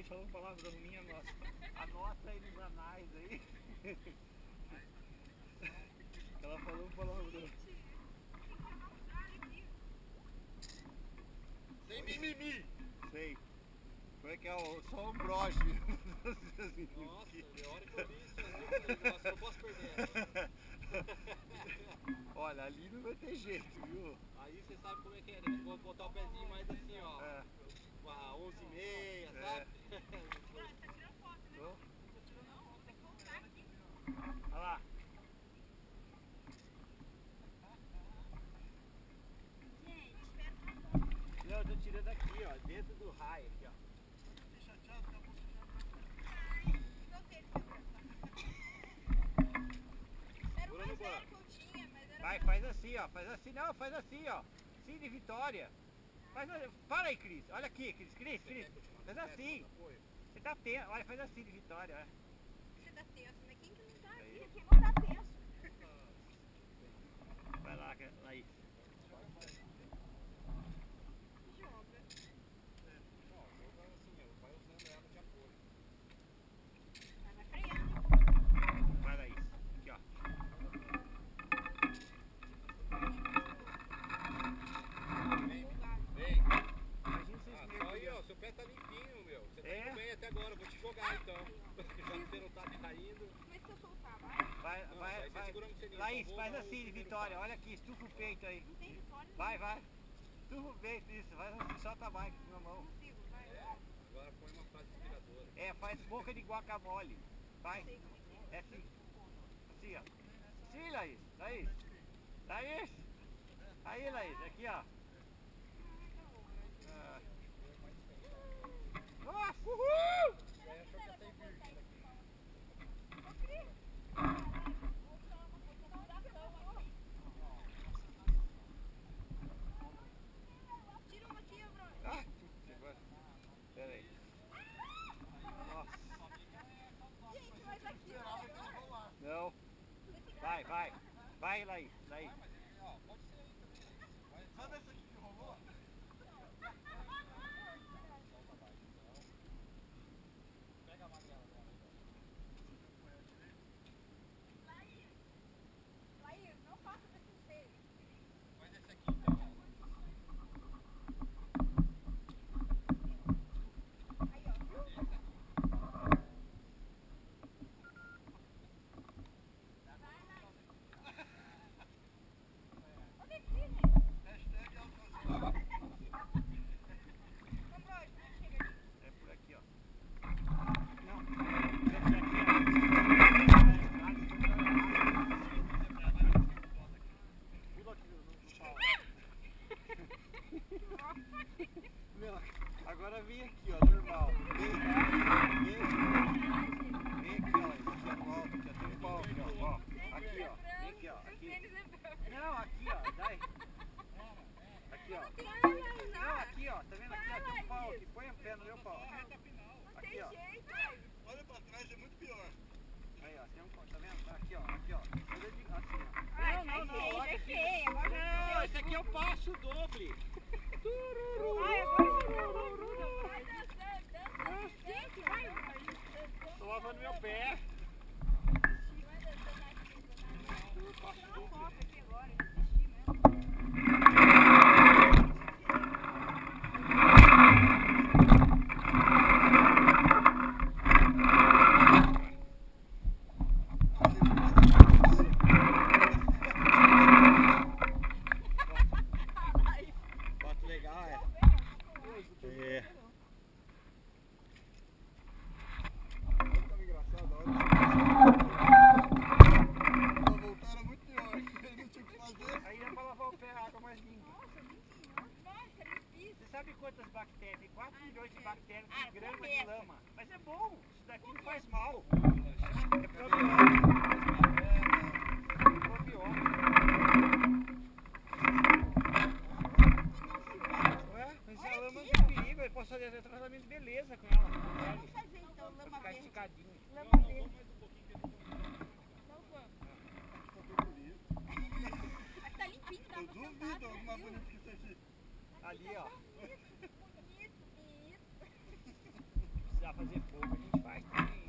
Laís falou palavrão minha, nossa. Anota aí nos anais aí. Ela falou um palavrão. Sem mimimi. Sei. Como é que é só um broche. Nossa, melhor que eu vi isso. Nossa, não posso perder. Olha, ali não vai ter jeito, viu? Aí você sabe como é que é, né? Vou botar o pezinho mais assim, ó. É. 11h30, sabe? Tá tirando foto, né? Não tirou não, tem que voltar aqui. Olha lá. Gente, espera uma foto. Não, eu tô tirando aqui, ó, dentro do raio, aqui, ó. Fiquei chateado, tá bom. Ai, voltei de era o mais velho que eu tinha, mas era... Vai, faz assim, ó, faz assim, não, faz assim, ó. Sim, de Vitória. Para aí, Cris. Olha aqui, Cris. Faz assim. Você tá tenso. Olha, faz assim de Vitória. Olha. Você tá tenso, mas quem que não tá aqui? Quem não tá tenso? Vai lá, Laís. Joga. Vai freando. Vai, Laís. Aqui, ó. Seu pé tá limpinho, meu. Você tá indo bem até agora. Vou te jogar então. Já que você não tá caindo. Como é que eu soltar? Vai. Laís, faz assim de Vitória. Olha aqui, estufa o peito aí. Não tem Vitória. Vai. Estufa o peito, isso. Vai, solta a bike na mão. Agora põe uma frase inspiradora. Faz boca de guacamole. Vai. É assim. Assim, ó. Sim, Laís. Aí, Laís. Aqui, ó. Uhul! Tira uma aqui, Bruno. Pera aí. Nossa. Gente, mas aqui não. Vai, Laís. Sabe essa aqui que rolou? Pega a magrela agora. Laís, não faça desse feio. Faz esse aqui então. Aí, ó. Olha aqui, gente. Hashtag autoajuda. É por aqui, ó. Não. Pula aqui no pau. Não, agora vem aqui, ó, normal. Vem aqui, ó, aqui no alto, aqui, ó, tem um pau aqui, ó. Aqui, ó, vem aqui, ó, aqui. Não, aqui, ó, dai. Aqui, ó. Não, aqui, ó, tá vendo aqui, ó, tem um pau aqui. Põe o pé no meu pau. Aqui, ó. Olha pra trás, é muito pior. Aí, ó, tem um pau, tá vendo? Aqui, ó. Assim, ó. Não, Não, esse aqui é o passo doble. Tô lavando meu pé. Passo doble. Foto legal, é. Tá engraçado, olha. Voltaram muito pior. Não tinha o que fazer. Aí é pra lavar o pé, a água mais limpa. Você sabe quantas bactérias? Tem 4 milhões de bactérias por grama de lama. Mas é bom, isso daqui não faz mal. É probiótico. Mas a lama não tem perigo, eu posso fazer tratamento de beleza com ela. Vamos fazer então lama Ficar verde. esticadinho. Lama verde. Mas tá limpinho, dá Eu pra duvido sentar, alguma viu? bonita que isso aqui. Ali, ó. Isso. Já fazer fogo, a gente faz também.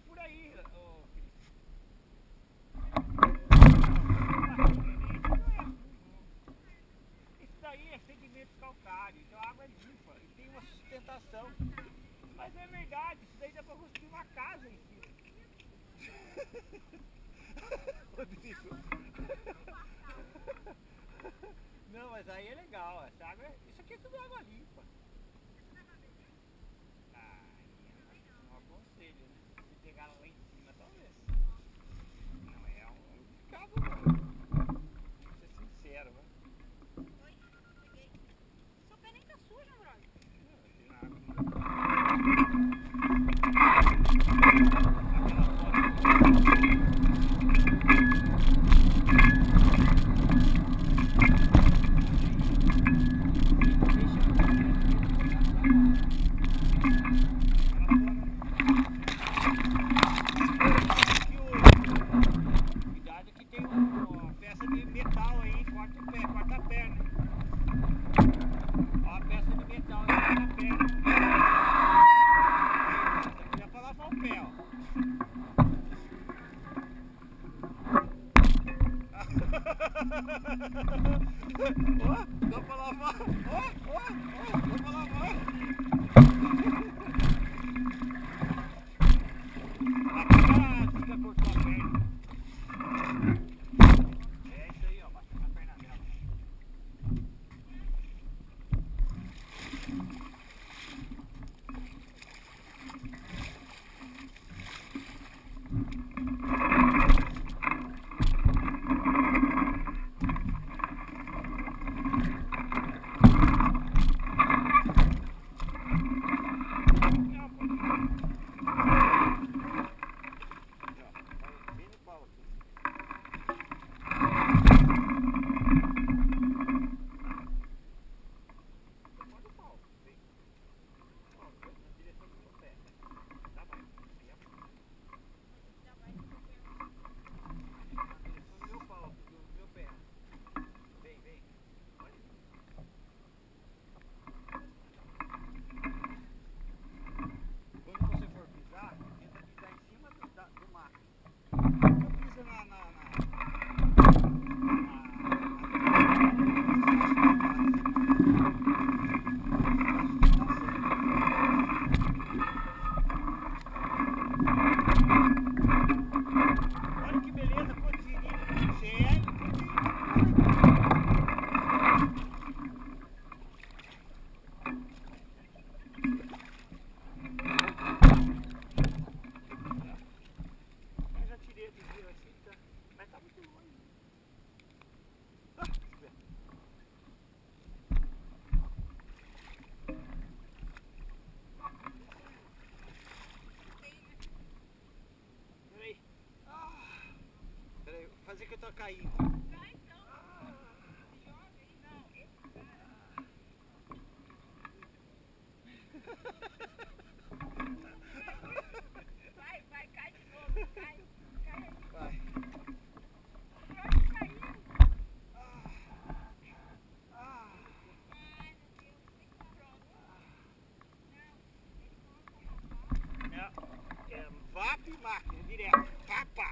Por aí, ô isso daí é sedimento calcário, então a água é limpa e tem uma sustentação. Mas é verdade, isso daí dá pra construir uma casa em cima. Rodrigo. Não, mas aí é legal, essa água isso aqui é tudo água limpa. Não aconselho, né? Pegar lá em cima, talvez. Não é um cabo, não. Vou ser sincero, né? Oi, peguei. Seu pé nem tá sujo, brother. Ó, dá pra lavar. Ó, dá pra lavar. Aqui já cortou a perna. É isso aí, ó, bateu na perna dela. pra cair. Vai então. Se joga aí. Não, esse cara. Vai, cai de novo. Cai aí. Vai. Pronto, caiu. Ai, meu Deus. Pronto. Não, ele coloca a É VAP máquina, direto. Pá, pá.